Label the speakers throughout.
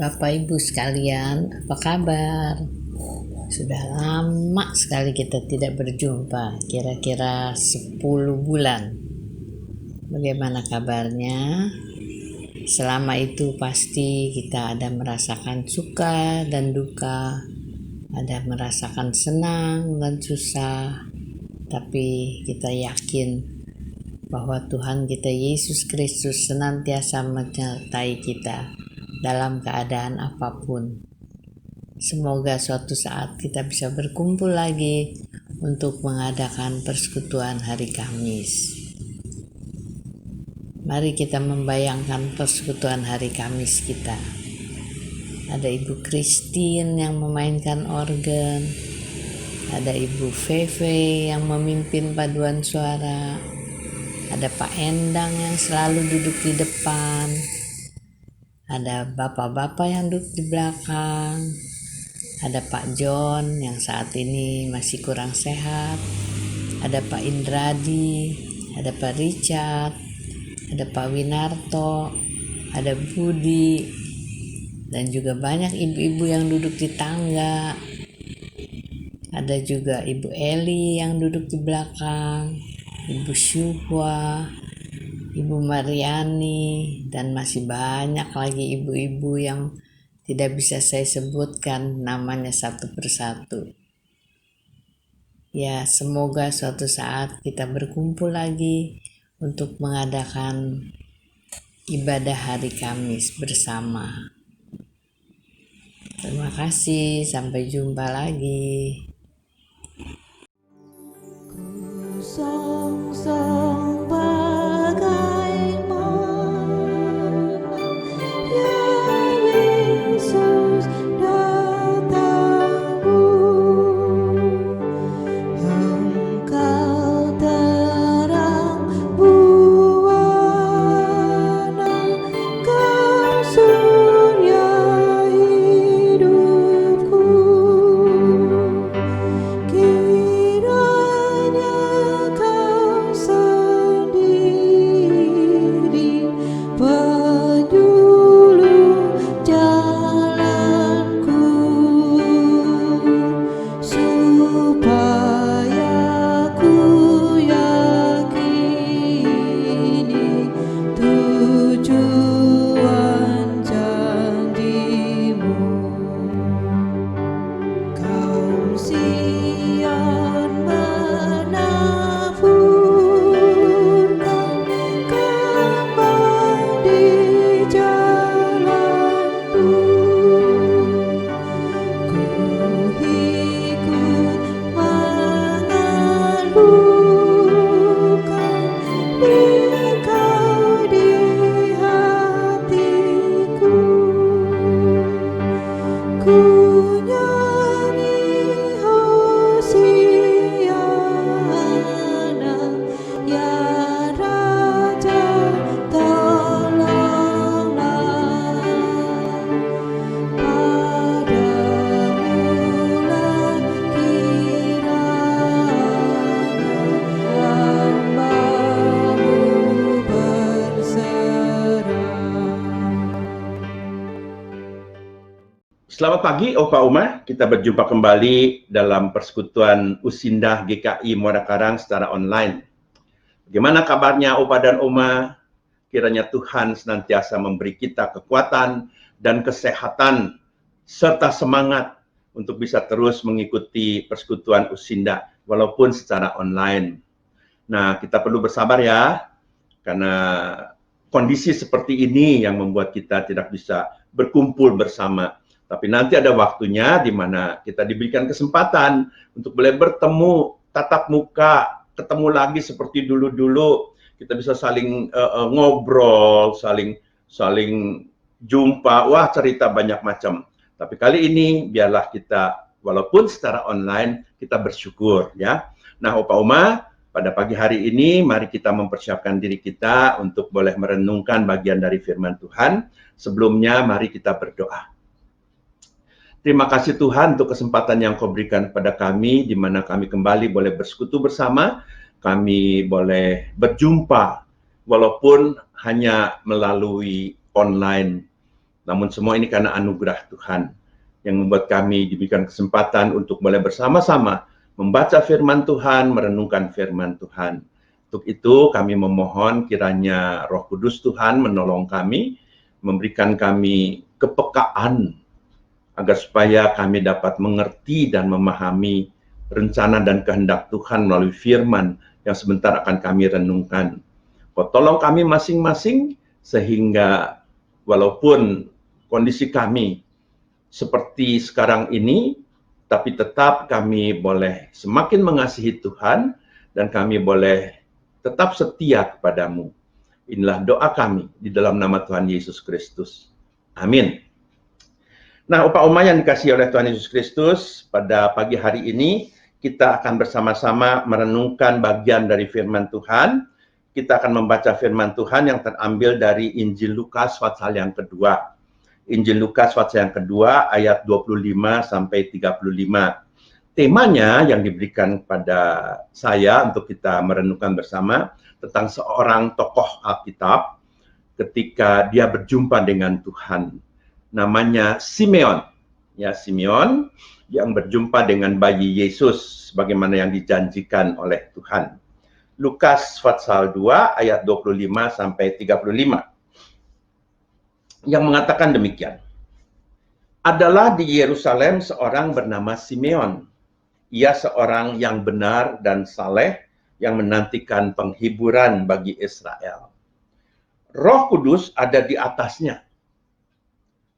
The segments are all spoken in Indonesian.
Speaker 1: Bapak Ibu sekalian, apa kabar? Sudah lama sekali kita tidak berjumpa, kira-kira 10 bulan. Bagaimana kabarnya? Selama itu pasti kita ada merasakan suka dan duka, ada merasakan senang dan susah, tapi kita yakin bahwa Tuhan kita Yesus Kristus senantiasa menyertai kita dalam keadaan apapun. Semoga suatu saat kita bisa berkumpul lagi untuk mengadakan persekutuan hari Kamis. Mari kita membayangkan persekutuan hari Kamis kita. Ada Ibu Christine yang memainkan organ, ada Ibu Feve yang memimpin paduan suara, ada Pak Endang yang selalu duduk di depan, ada bapak-bapak yang duduk di belakang, ada Pak John yang saat ini masih kurang sehat, ada Pak Indradi, ada Pak Richard, ada Pak Winarto, ada Budi, dan juga banyak ibu-ibu yang duduk di tangga. Ada juga Ibu Eli yang duduk di belakang, Ibu Syuhwa, Ibu Mariani, dan masih banyak lagi ibu-ibu yang tidak bisa saya sebutkan namanya satu persatu. Ya, semoga suatu saat kita berkumpul lagi untuk mengadakan ibadah hari Kamis bersama. Terima kasih, sampai jumpa lagi.
Speaker 2: Song-song bagaimana ya Yesus datangmu, Engkau terang buana, Kau surya hidupku. Kiranya Kau sendiri penjuru jalanku, supaya ku yakini tujuan janji-Mu. Kaum Sion menaburkan kembang di jalanku, ku ikut mengeluhkan Engkau di hatiku. Ku nyanyi Hosiana, ya Raja tolonglah, padamulah kiranya hamba-Mu berserah.
Speaker 3: Selamat pagi Opa Uma, kita berjumpa kembali dalam persekutuan Usindah GKI Muara Karang secara online. Bagaimana kabarnya Opa dan Oma? Kiranya Tuhan senantiasa memberi kita kekuatan dan kesehatan serta semangat untuk bisa terus mengikuti persekutuan Usindah walaupun secara online. Nah, kita perlu bersabar ya, karena kondisi seperti ini yang membuat kita tidak bisa berkumpul bersama. Tapi nanti ada waktunya di mana kita diberikan kesempatan untuk boleh bertemu tatap muka, ketemu lagi seperti dulu-dulu. Kita bisa saling ngobrol, saling jumpa, wah cerita banyak macam. Tapi kali ini biarlah kita walaupun secara online kita bersyukur ya. Nah, Opa Uma, pada pagi hari ini mari kita mempersiapkan diri kita untuk boleh merenungkan bagian dari firman Tuhan. Sebelumnya mari kita berdoa. Terima kasih Tuhan untuk kesempatan yang Kau berikan kepada kami, di mana kami kembali boleh bersekutu bersama, kami boleh berjumpa, walaupun hanya melalui online. Namun semua ini karena anugerah Tuhan yang membuat kami diberikan kesempatan untuk boleh bersama-sama membaca firman Tuhan, merenungkan firman Tuhan. Untuk itu kami memohon kiranya Roh Kudus Tuhan menolong kami, memberikan kami kepekaan agar supaya kami dapat mengerti dan memahami rencana dan kehendak Tuhan melalui firman yang sebentar akan kami renungkan. Kau tolong kami masing-masing sehingga walaupun kondisi kami seperti sekarang ini, tapi tetap kami boleh semakin mengasihi Tuhan dan kami boleh tetap setia kepadamu. Inilah doa kami di dalam nama Tuhan Yesus Kristus. Amin. Nah, Opa-Oma yang dikasihi oleh Tuhan Yesus Kristus, pada pagi hari ini kita akan bersama-sama merenungkan bagian dari firman Tuhan. Kita akan membaca firman Tuhan yang terambil dari Injil Lukas pasal yang kedua. Injil Lukas pasal yang kedua ayat 25 sampai 35. Temanya yang diberikan kepada saya untuk kita merenungkan bersama tentang seorang tokoh Alkitab ketika dia berjumpa dengan Tuhan. Namanya Simeon. Ya, Simeon yang berjumpa dengan bayi Yesus sebagaimana yang dijanjikan oleh Tuhan. Lukas pasal 2 ayat 25 sampai 35. Yang mengatakan demikian. Adalah di Yerusalem seorang bernama Simeon. Ia seorang yang benar dan saleh yang menantikan penghiburan bagi Israel. Roh Kudus ada di atasnya.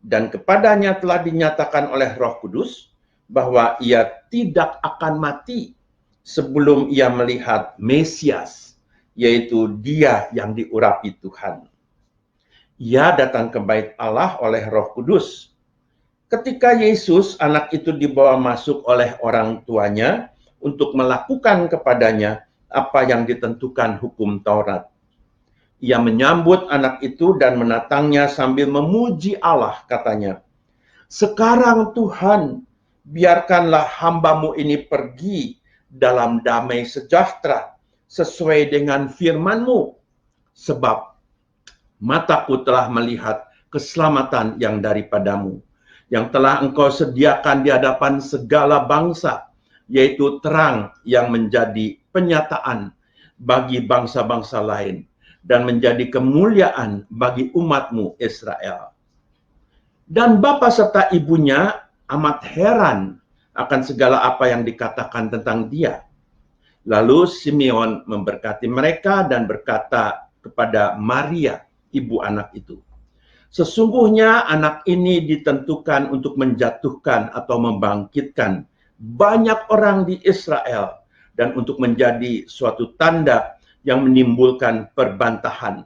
Speaker 3: Dan kepadanya telah dinyatakan oleh Roh Kudus bahwa ia tidak akan mati sebelum ia melihat Mesias, yaitu Dia yang diurapi Tuhan. Ia datang ke bait Allah oleh Roh Kudus. Ketika Yesus, anak itu dibawa masuk oleh orang tuanya untuk melakukan kepadanya apa yang ditentukan hukum Taurat. Ia menyambut anak itu dan menatangnya sambil memuji Allah, katanya, "Sekarang Tuhan, biarkanlah hamba-Mu ini pergi dalam damai sejahtera sesuai dengan firman-Mu, sebab mataku telah melihat keselamatan yang daripadamu, yang telah Engkau sediakan di hadapan segala bangsa, yaitu terang yang menjadi penyataan bagi bangsa-bangsa lain, dan menjadi kemuliaan bagi umat-Mu Israel." Dan bapa serta ibunya amat heran akan segala apa yang dikatakan tentang dia. Lalu Simeon memberkati mereka dan berkata kepada Maria, ibu anak itu, "Sesungguhnya anak ini ditentukan untuk menjatuhkan atau membangkitkan banyak orang di Israel dan untuk menjadi suatu tanda yang menimbulkan perbantahan.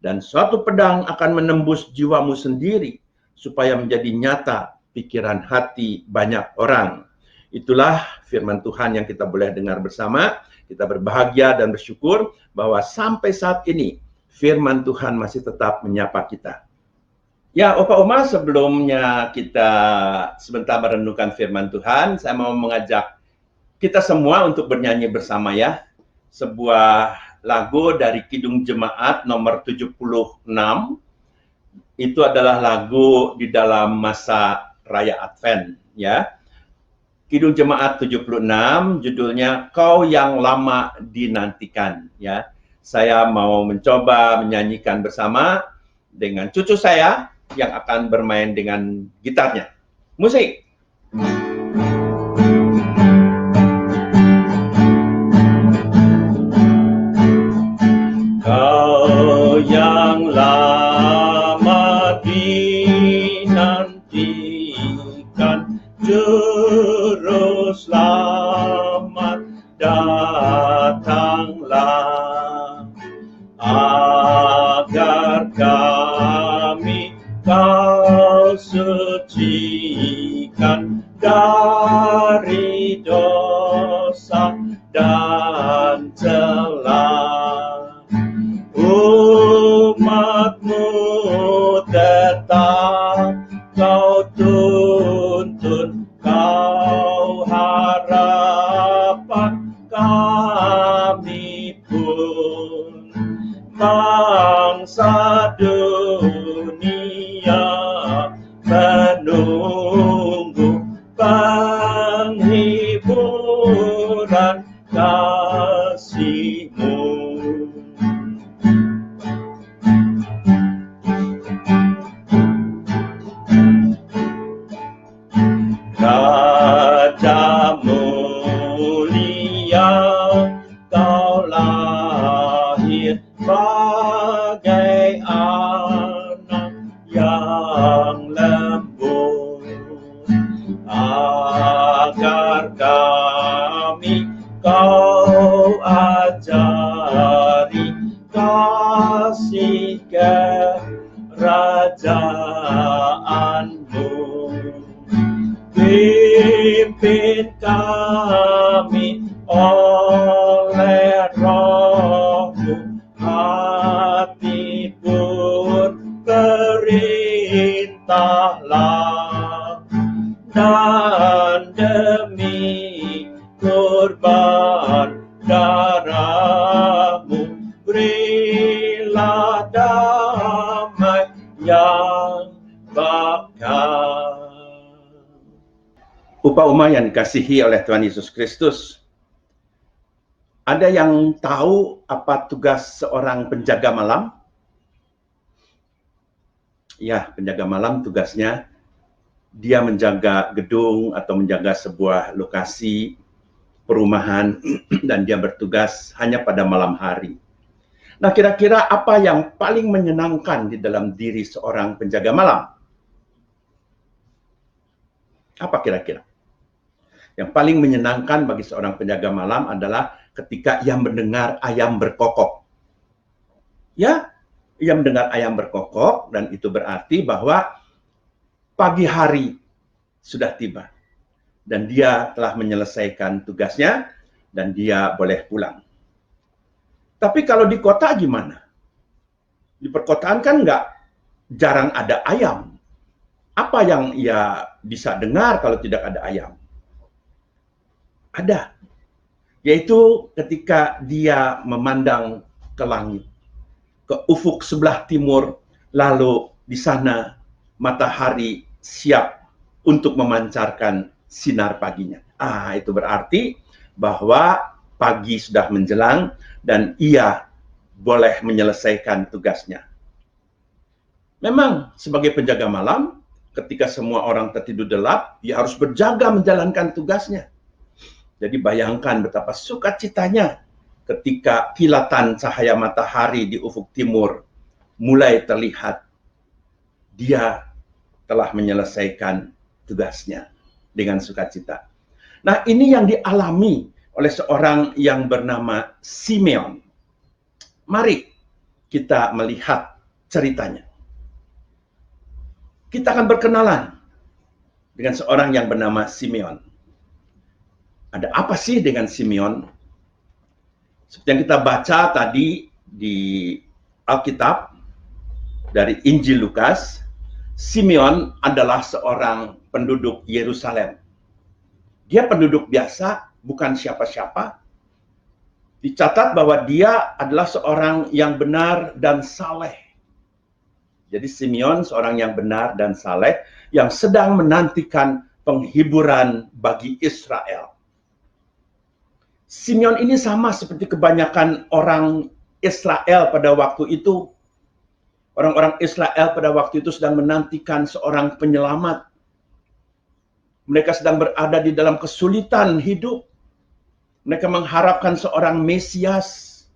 Speaker 3: Dan suatu pedang akan menembus jiwamu sendiri supaya menjadi nyata pikiran hati banyak orang." Itulah firman Tuhan yang kita boleh dengar bersama. Kita berbahagia dan bersyukur bahwa sampai saat ini firman Tuhan masih tetap menyapa kita. Ya, Opa-Oma, sebelumnya kita sebentar merenungkan firman Tuhan, saya mau mengajak kita semua untuk bernyanyi bersama ya. Sebuah lagu dari Kidung Jemaat nomor 76. Itu adalah lagu di dalam masa Raya Advent ya. Kidung Jemaat 76, judulnya Kau Yang Lama Dinantikan ya. Saya mau mencoba menyanyikan bersama dengan cucu saya yang akan bermain dengan gitarnya. Musik. Kau yang lama dinantikan, Juru Selamat datanglah, agar kami Kau sucikan dari dosa dan celah. Umat-Mu tetap Kau tuntun, Kau harapan kami pun. Bangsa dunia menunggu penghiburan kasih-Mu. Raja mulia, Kau lahir bagai anak yang lembut, agar kami Kau ajari kasih kerajaan-Mu. Pimpin kami oleh Roh-Mu, hati pun perintahlah, dan demi kurban darah-Mu berilah damai yang bakal. Umpama yang dikasihi oleh Tuhan Yesus Kristus, ada yang tahu apa tugas seorang penjaga malam? Ya, penjaga malam tugasnya dia menjaga gedung atau menjaga sebuah lokasi perumahan dan dia bertugas hanya pada malam hari. Nah, kira-kira apa yang paling menyenangkan di dalam diri seorang penjaga malam? Apa kira-kira? Yang paling menyenangkan bagi seorang penjaga malam adalah ketika ia mendengar ayam berkokok. Ya, ia mendengar ayam berkokok dan itu berarti bahwa pagi hari sudah tiba. Dan dia telah menyelesaikan tugasnya dan dia boleh pulang. Tapi kalau di kota gimana? Di perkotaan kan jarang ada ayam. Apa yang ia bisa dengar kalau tidak ada ayam? Ada, yaitu ketika dia memandang ke langit, ke ufuk sebelah timur, lalu di sana matahari siap untuk memancarkan sinar paginya. Itu berarti bahwa pagi sudah menjelang dan ia boleh menyelesaikan tugasnya. Memang sebagai penjaga malam, ketika semua orang tertidur lelap, ia harus berjaga menjalankan tugasnya. Jadi bayangkan betapa sukacitanya ketika kilatan cahaya matahari di ufuk timur mulai terlihat. Dia telah menyelesaikan tugasnya dengan sukacita. Nah, ini yang dialami oleh seorang yang bernama Simeon. Mari kita melihat ceritanya. Kita akan berkenalan dengan seorang yang bernama Simeon. Ada apa sih dengan Simeon? Seperti yang kita baca tadi di Alkitab dari Injil Lukas, Simeon adalah seorang penduduk Yerusalem. Dia penduduk biasa, bukan siapa-siapa. Dicatat bahwa dia adalah seorang yang benar dan saleh. Jadi Simeon seorang yang benar dan saleh yang sedang menantikan penghiburan bagi Israel. Simeon ini sama seperti kebanyakan orang Israel pada waktu itu. Orang-orang Israel pada waktu itu sedang menantikan seorang penyelamat. Mereka sedang berada di dalam kesulitan hidup. Mereka mengharapkan seorang Mesias.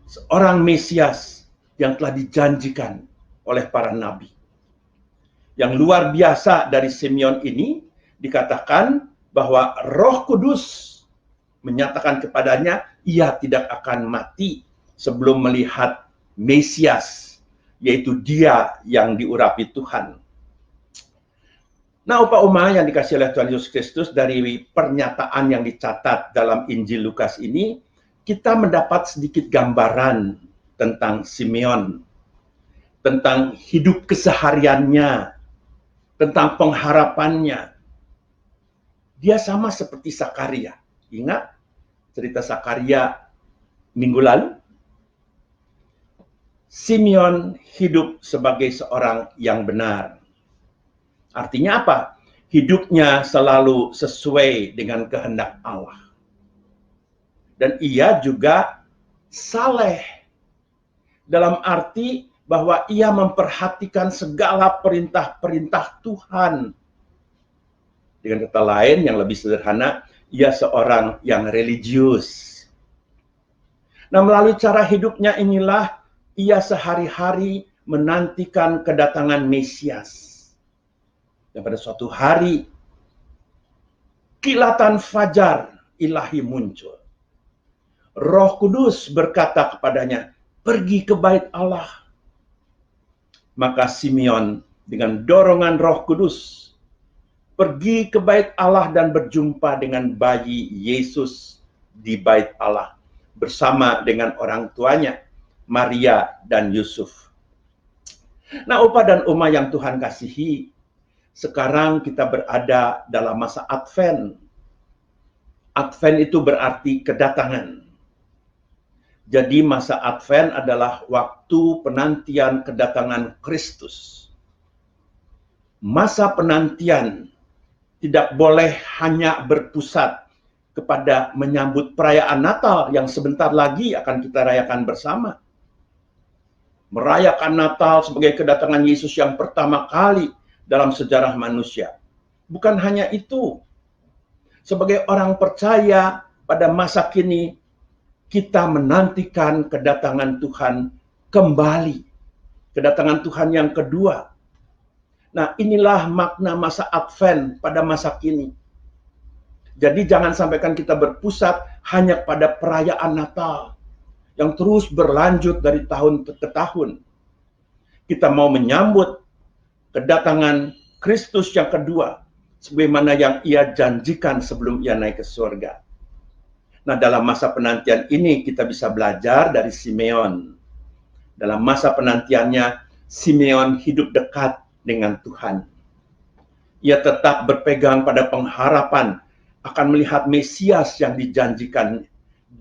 Speaker 3: Seorang Mesias yang telah dijanjikan oleh para nabi. Yang luar biasa dari Simeon ini dikatakan bahwa Roh Kudus menyatakan kepadanya ia tidak akan mati sebelum melihat Mesias, yaitu dia yang diurapi Tuhan. Nah, umpama yang dikasih oleh Tuhan Yesus Kristus dari pernyataan yang dicatat dalam Injil Lukas ini, kita mendapat sedikit gambaran tentang Simeon, tentang hidup kesehariannya, tentang pengharapannya. Dia sama seperti Sakaria. Ingat cerita Sakaria minggu lalu? Simeon hidup sebagai seorang yang benar. Artinya apa? Hidupnya selalu sesuai dengan kehendak Allah. Dan ia juga saleh, dalam arti bahwa ia memperhatikan segala perintah-perintah Tuhan. Dengan kata lain yang lebih sederhana, ia seorang yang religius. Nah, melalui cara hidupnya inilah ia sehari-hari menantikan kedatangan Mesias. Dan pada suatu hari, kilatan fajar ilahi muncul. Roh Kudus berkata kepadanya, pergi ke bait Allah. Maka Simeon dengan dorongan Roh Kudus pergi ke bait Allah dan berjumpa dengan bayi Yesus di bait Allah bersama dengan orang tuanya, Maria dan Yusuf. Nah, Opa dan Oma yang Tuhan kasihi, sekarang kita berada dalam masa Advent. Advent itu berarti kedatangan. Jadi masa Advent adalah waktu penantian kedatangan Kristus. Masa penantian tidak boleh hanya berpusat kepada menyambut perayaan Natal yang sebentar lagi akan kita rayakan bersama. Merayakan Natal sebagai kedatangan Yesus yang pertama kali dalam sejarah manusia. Bukan hanya itu. Sebagai orang percaya pada masa kini, kita menantikan kedatangan Tuhan kembali. Kedatangan Tuhan yang kedua. Nah, inilah makna masa Advent pada masa kini. Jadi jangan sampaikan kita berpusat hanya pada perayaan Natal yang terus berlanjut dari tahun ke tahun. Kita mau menyambut kedatangan Kristus yang kedua, sebagaimana yang ia janjikan sebelum ia naik ke surga. Nah, dalam masa penantian ini kita bisa belajar dari Simeon. Dalam masa penantiannya, Simeon hidup dekat dengan Tuhan. Ia tetap berpegang pada pengharapan akan melihat Mesias yang dijanjikan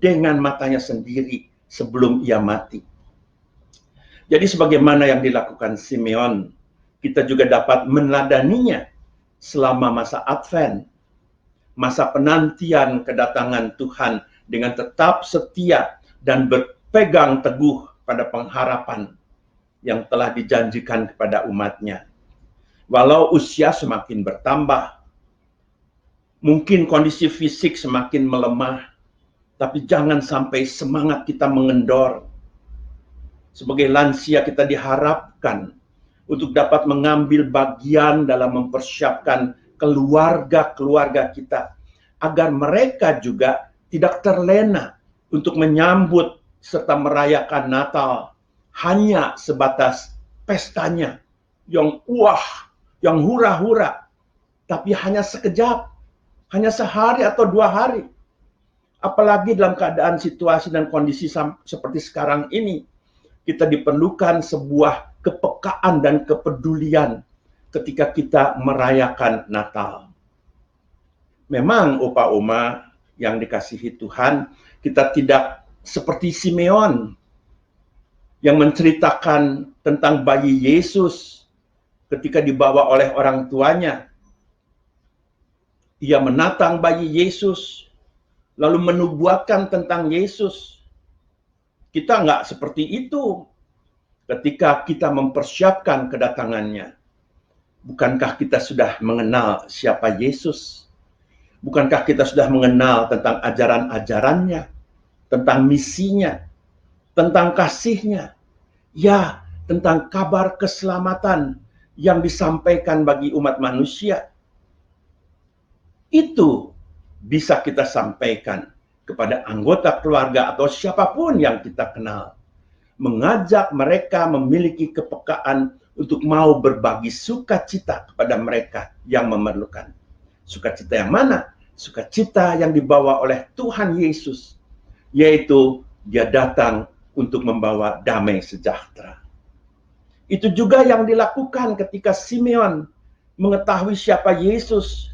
Speaker 3: dengan matanya sendiri sebelum ia mati. Jadi sebagaimana yang dilakukan Simeon, kita juga dapat meneladaninya selama masa Advent. Masa penantian kedatangan Tuhan dengan tetap setia dan berpegang teguh pada pengharapan yang telah dijanjikan kepada umatnya. Walau usia semakin bertambah, mungkin kondisi fisik semakin melemah, tapi jangan sampai semangat kita mengendor. Sebagai lansia kita diharapkan untuk dapat mengambil bagian dalam mempersiapkan keluarga-keluarga kita, agar mereka juga tidak terlena untuk menyambut serta merayakan Natal hanya sebatas pestanya yang wah, yang hura-hura, tapi hanya sekejap, hanya sehari atau 2 hari. Apalagi dalam keadaan situasi dan kondisi seperti sekarang ini, kita diperlukan sebuah kepekaan dan kepedulian ketika kita merayakan Natal. Memang Opa Oma yang dikasihi Tuhan, kita tidak seperti Simeon yang menceritakan tentang bayi Yesus ketika dibawa oleh orang tuanya. Ia menatang bayi Yesus, lalu menubuatkan tentang Yesus. Kita nggak seperti itu ketika kita mempersiapkan kedatangannya. Bukankah kita sudah mengenal siapa Yesus? Bukankah kita sudah mengenal tentang ajaran-ajarannya, tentang misinya, tentang kasihnya, ya, tentang kabar keselamatan yang disampaikan bagi umat manusia? Itu bisa kita sampaikan kepada anggota keluarga atau siapapun yang kita kenal. Mengajak mereka memiliki kepekaan untuk mau berbagi sukacita kepada mereka yang memerlukan. Sukacita yang mana? Sukacita yang dibawa oleh Tuhan Yesus, yaitu Dia datang untuk membawa damai sejahtera. Itu juga yang dilakukan ketika Simeon mengetahui siapa Yesus.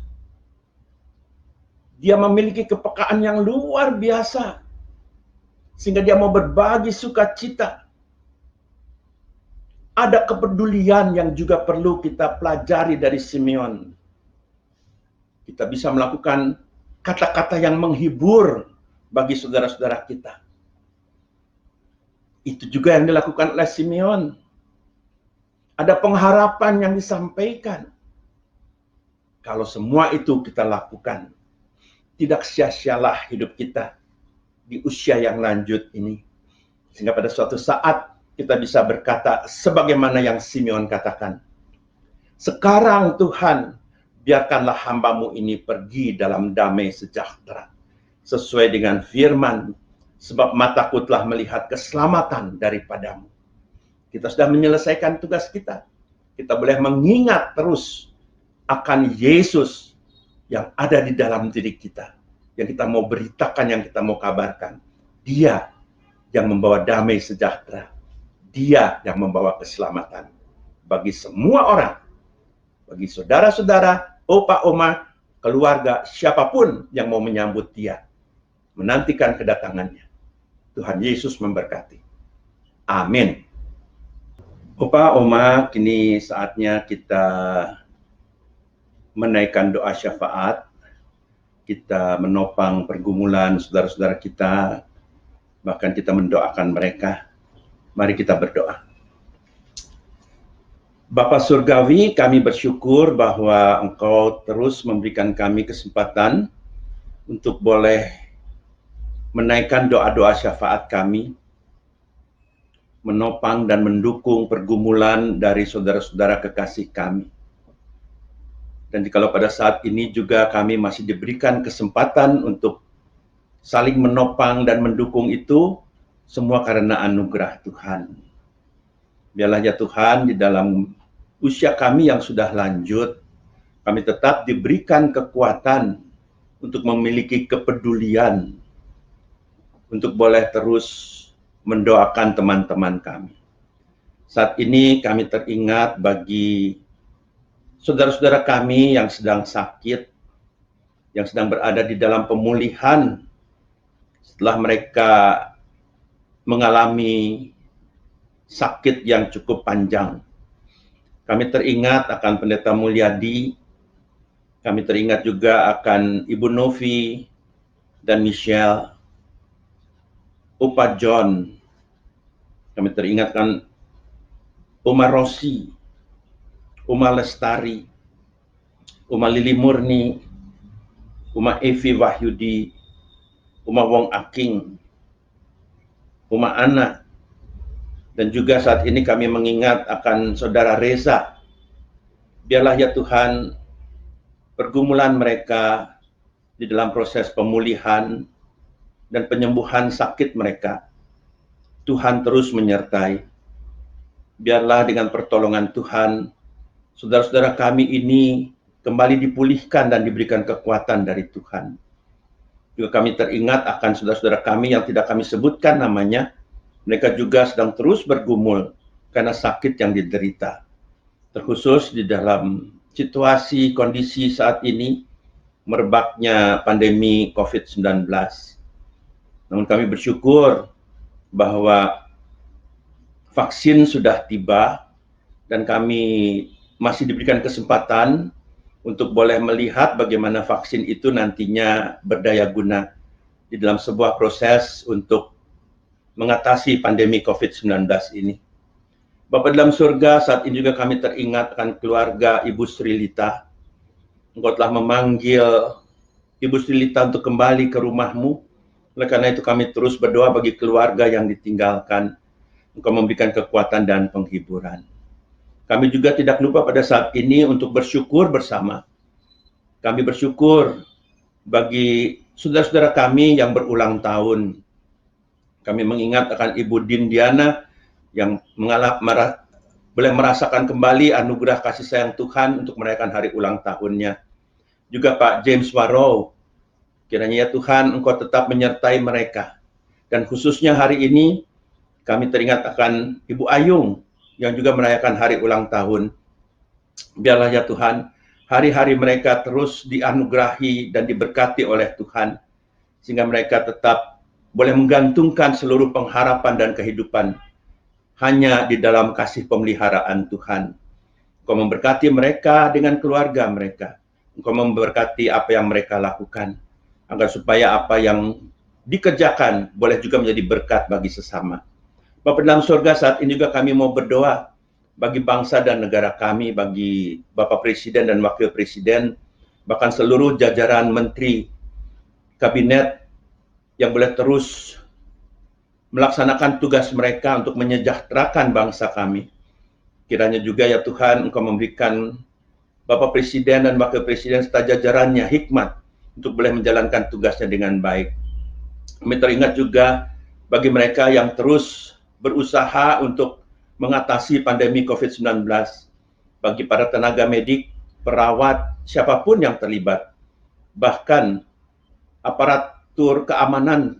Speaker 3: Dia memiliki kepekaan yang luar biasa, sehingga dia mau berbagi sukacita. Ada kepedulian yang juga perlu kita pelajari dari Simeon. Kita bisa melakukan kata-kata yang menghibur bagi saudara-saudara kita. Itu juga yang dilakukan oleh Simeon. Ada pengharapan yang disampaikan. Kalau semua itu kita lakukan, tidak sia-sialah hidup kita di usia yang lanjut ini. Sehingga pada suatu saat kita bisa berkata sebagaimana yang Simeon katakan. Sekarang Tuhan, biarkanlah hamba-Mu ini pergi dalam damai sejahtera. Sesuai dengan firman, sebab mataku telah melihat keselamatan daripada-Mu. Kita sudah menyelesaikan tugas kita. Kita boleh mengingat terus akan Yesus yang ada di dalam diri kita. Yang kita mau beritakan, yang kita mau kabarkan. Dia yang membawa damai sejahtera. Dia yang membawa keselamatan bagi semua orang, bagi saudara-saudara, opa, oma, keluarga, siapapun yang mau menyambut dia, menantikan kedatangannya. Tuhan Yesus memberkati. Amin. Opa, oma, kini saatnya kita menaikkan doa syafaat. Kita menopang pergumulan saudara-saudara kita, bahkan kita mendoakan mereka. Mari kita berdoa. Bapa Surgawi, kami bersyukur bahwa Engkau terus memberikan kami kesempatan untuk boleh menaikkan doa-doa syafaat kami, menopang dan mendukung pergumulan dari saudara-saudara kekasih kami. Dan jikalau pada saat ini juga kami masih diberikan kesempatan untuk saling menopang dan mendukung itu, semua karena anugerah Tuhan. Biarlah ya Tuhan, di dalam usia kami yang sudah lanjut, kami tetap diberikan kekuatan untuk memiliki kepedulian, untuk boleh terus mendoakan teman-teman kami. Saat ini kami teringat bagi saudara-saudara kami yang sedang sakit, yang sedang berada di dalam pemulihan setelah mereka mengalami sakit yang cukup panjang. Kami teringat akan Pendeta Mulyadi, kami teringat juga akan Ibu Novi dan Michelle, Opa John, kami teringatkan Oma Rosi, Oma Lestari, Oma Lili Murni, Oma Evi Wahyudi, Oma Wong Aking, Oma Ana, dan juga saat ini kami mengingat akan Saudara Reza. Biarlah ya Tuhan, pergumulan mereka di dalam proses pemulihan dan penyembuhan sakit mereka, Tuhan terus menyertai. Biarlah dengan pertolongan Tuhan, saudara-saudara kami ini kembali dipulihkan dan diberikan kekuatan dari Tuhan. Juga kami teringat akan saudara-saudara kami yang tidak kami sebutkan namanya. Mereka juga sedang terus bergumul karena sakit yang diderita. Terkhusus di dalam situasi kondisi saat ini, merebaknya pandemi COVID-19. Namun kami bersyukur bahwa vaksin sudah tiba dan kami masih diberikan kesempatan untuk boleh melihat bagaimana vaksin itu nantinya berdaya guna di dalam sebuah proses untuk mengatasi pandemi COVID-19 ini. Bapa dalam surga, saat ini juga kami teringat akan keluarga Ibu Srilita. Engkau telah memanggil Ibu Srilita untuk kembali ke rumah-Mu. Oleh karena itu kami terus berdoa bagi keluarga yang ditinggalkan. Engkau memberikan kekuatan dan penghiburan. Kami juga tidak lupa pada saat ini untuk bersyukur bersama. Kami bersyukur bagi saudara-saudara kami yang berulang tahun. Kami mengingat akan Ibu Dindiana yang boleh merasakan kembali anugerah kasih sayang Tuhan untuk merayakan hari ulang tahunnya. Juga Pak James Warrow, kiranya ya Tuhan Engkau tetap menyertai mereka. Dan khususnya hari ini kami teringat akan Ibu Ayung yang juga merayakan hari ulang tahun. Biarlah ya Tuhan, hari-hari mereka terus dianugerahi dan diberkati oleh Tuhan, sehingga mereka tetap boleh menggantungkan seluruh pengharapan dan kehidupan hanya di dalam kasih pemeliharaan Tuhan. Engkau memberkati mereka dengan keluarga mereka. Engkau memberkati apa yang mereka lakukan, agar supaya apa yang dikerjakan boleh juga menjadi berkat bagi sesama. Bapa dalam surga, saat ini juga kami mau berdoa bagi bangsa dan negara kami, bagi Bapak Presiden dan Wakil Presiden, bahkan seluruh jajaran menteri kabinet yang boleh terus melaksanakan tugas mereka untuk menyejahterakan bangsa kami. Kiranya juga ya Tuhan, Engkau memberikan Bapak Presiden dan Wakil Presiden serta jajarannya hikmat untuk boleh menjalankan tugasnya dengan baik. Kami teringat juga bagi mereka yang terus berusaha untuk mengatasi pandemi COVID-19, bagi para tenaga medik, perawat, siapapun yang terlibat, bahkan aparatur keamanan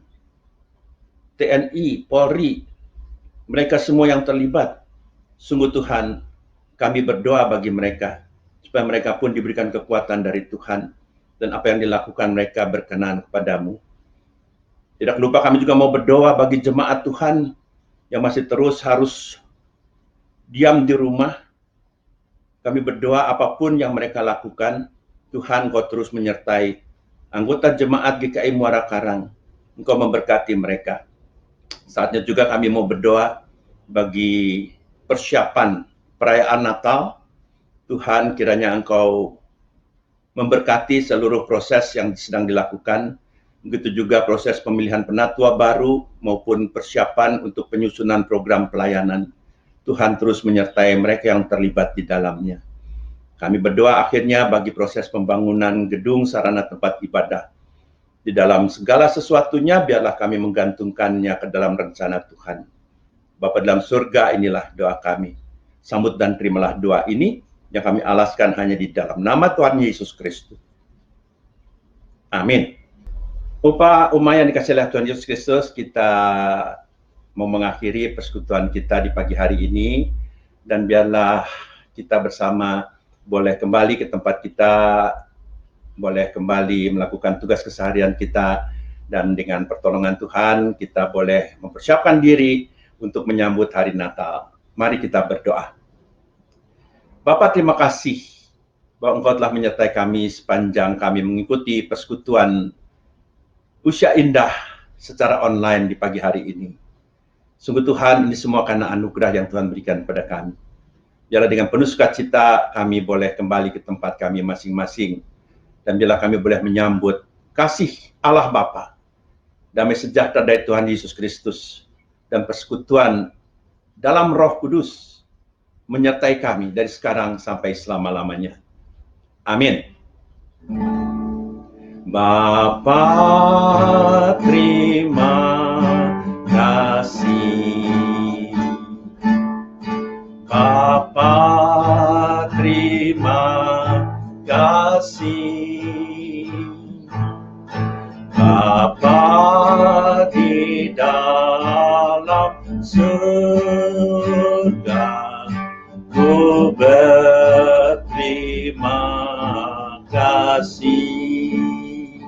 Speaker 3: TNI, Polri, mereka semua yang terlibat. Sungguh Tuhan, kami berdoa bagi mereka, supaya mereka pun diberikan kekuatan dari Tuhan, dan apa yang dilakukan mereka berkenan kepadamu. Tidak lupa kami juga mau berdoa bagi jemaat Tuhan yang masih terus harus diam di rumah. Kami berdoa apapun yang mereka lakukan, Tuhan Engkau terus menyertai anggota jemaat GKI Muara Karang. Engkau memberkati mereka. Saatnya juga kami mau berdoa bagi persiapan perayaan Natal. Tuhan, kiranya Engkau memberkati seluruh proses yang sedang dilakukan. Begitu juga proses pemilihan penatua baru maupun persiapan untuk penyusunan program pelayanan. Tuhan terus menyertai mereka yang terlibat di dalamnya. Kami berdoa akhirnya bagi proses pembangunan gedung sarana tempat ibadah. Di dalam segala sesuatunya, biarlah kami menggantungkannya ke dalam rencana Tuhan. Bapa dalam surga, inilah doa kami. Sambut dan terimalah doa ini yang kami alaskan hanya di dalam nama Tuhan Yesus Kristus. Amin. Umat yang dikasihi oleh Tuhan Yesus Kristus, kita mau mengakhiri persekutuan kita di pagi hari ini, dan biarlah kita bersama boleh kembali ke tempat kita, boleh kembali melakukan tugas keseharian kita, dan dengan pertolongan Tuhan kita boleh mempersiapkan diri untuk menyambut hari Natal. Mari kita berdoa. Bapa, terima kasih bahwa Engkau telah menyertai kami sepanjang kami mengikuti persekutuan Usia Indah secara online di pagi hari ini. Sungguh Tuhan, ini semua karena anugerah yang Tuhan berikan kepada kami. Biarlah dengan penuh sukacita kami boleh kembali ke tempat kami masing-masing. Dan biarlah kami boleh menyambut kasih Allah Bapa, damai sejahtera dari Tuhan Yesus Kristus, dan persekutuan dalam Roh Kudus menyertai kami dari sekarang sampai selama-lamanya. Amin. Bapa, terima kasih. Bapa, terima kasih. Bapa di dalam surga, ku berterima kasih.